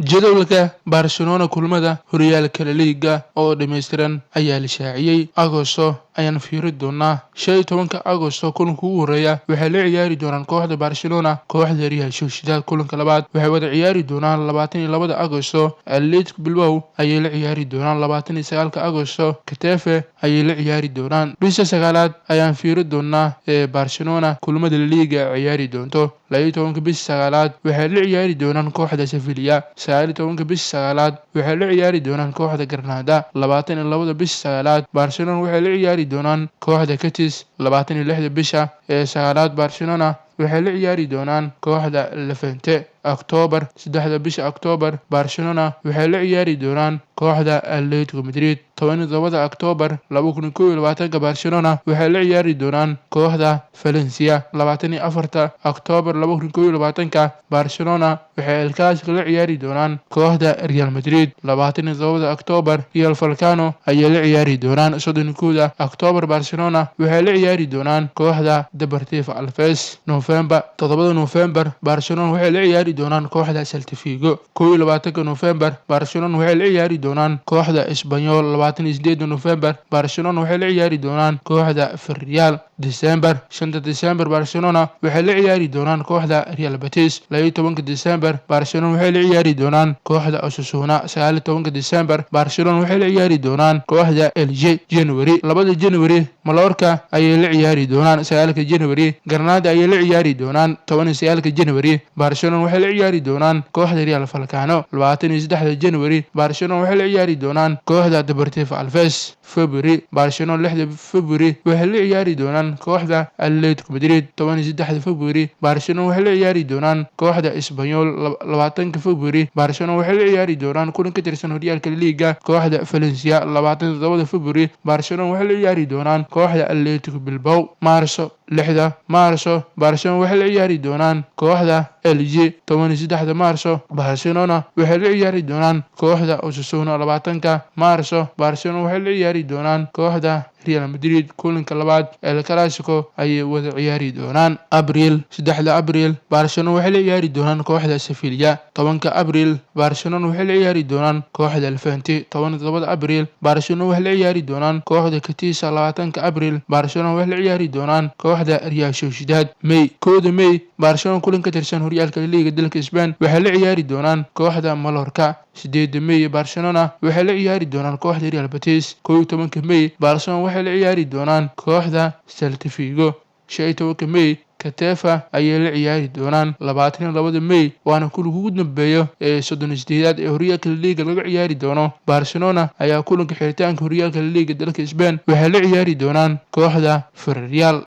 jadwalka Barcelona kulmada horyaalka La Liga oo dhameystiran ayaa la shaaciyay Agosto ayaan fiiri doonaa 15 Agosto kulanka ugu horeeya waxay la ciyaari doonaan kooxda Barcelona kooxda Real Sociedad kulanka labaad waxay wada ciyaari doonaan 22 Agosto Athletic Bilbao ayay la ciyaari doonaan 29 Agosto Getafe ayay la ciyaari doonaan bisha 9 ayaan fiiri doonaa Barcelona kulmada La Liga ciyaari doonto 12 bisha 9 waxay la ciyaari doonaan kooxda Sevilla 19 bisha 9 waxay la ciyaari doonaan kooxda Granada 22 bisha 9 Barcelona waxay la ciyaari doonaan kooxda Betis 26 bisha 9 Barcelona waxay la ciyaari doonaan kooxda Levante October 3 bisha October Barcelona waxay la ciyaari doonaan kooxda Atletico Madrid 17 October 2021 Barcelona waxay la ciyaari doonaan kooxda Valencia 24 October 2021 Barcelona waxay El Clasico la ciyaari doonaan kooxda Real Madrid 27 October Real Vallecano ayay la ciyaari doonaan 31 October Barcelona waxay la ciyaari doonaan kooxda Deportivo Alaves November 7 November Barcelona waxay la ciyaari doonaan kooxda Celta Vigo 21 November Barcelona waxay la ciyaari doonaan kooxda Espanyol 28 November Barcelona waxay la ciyaari doonaan kooxda Villarreal December 5 December Barcelona waxay la ciyaari doonaan kooxda Real Betis 12 December Barcelona waxay la ciyaari doonaan kooxda Osasuna 19 December Barcelona waxay la ciyaari doonaan kooxda Elche January 2 January Mallorca ayay la ciyaari doonaan 9 January Granada ayay la ciyaari doonaan 19 January Barcelona waxay la ciyaari doonaan kooxda Real Vallecano 23 January Barcelona waxay la ciyaari doonaan kooxda Deportivo Alaves February Barcelona 6 February waxay la ciyaari doonaan kooxda Atletico Madrid 13 February Barcelona waxay la ciyaari doonaan kooxda Espanyol 20 February Barcelona waxay la ciyaari doonaan kulan ka tirsan horyaalka La Liga kooxda Valencia 27 February Barcelona waxay la ciyaari doonaan kooxda Athletic Bilbao Marso 6 Marso Barcelona waxay la ciyaari doonaan kooxda Elche 13 Marso Barcelona waxay la ciyaari doonaan kooxda Osasuna 20 Marso Barcelona waxay la ciyaari doonaan kooxda Real Madrid kulanka labaad El Clasico ayay wada ciyaari doonaan Abriil 3 Abriil Barcelona waxay la ciyaari doonaan kooxda Sevilla 10 Abriil Barcelona waxay la ciyaari doonaan kooxda Levante 17 Abriil Barcelona waxay la ciyaari doonaan kooxda Betis 20 Abriil Barcelona waxay la ciyaari doonaan kooxda Real Sociedad May 1 May Barcelona kulan ka tirsan horyaalka La Liga dalka Spain waxay la ciyaari doonaan kooxda Mallorca 8 May Barcelona waxay la ciyaari doonaan kooxda Real Betis 11 May Barcelona waxay la ciyaari doonaan kooxda Celta Vigo 15 May Getafe ayay la ciyaari doonaan 22 May waana kulanka ugu dambeeya 38 ee horyaalka La Liga laga ciyaari doono Barcelona ayaa kulanka xiritaanka horyaalka La Liga dalka Spain waxay la ciyaari doonaan kooxda Villarreal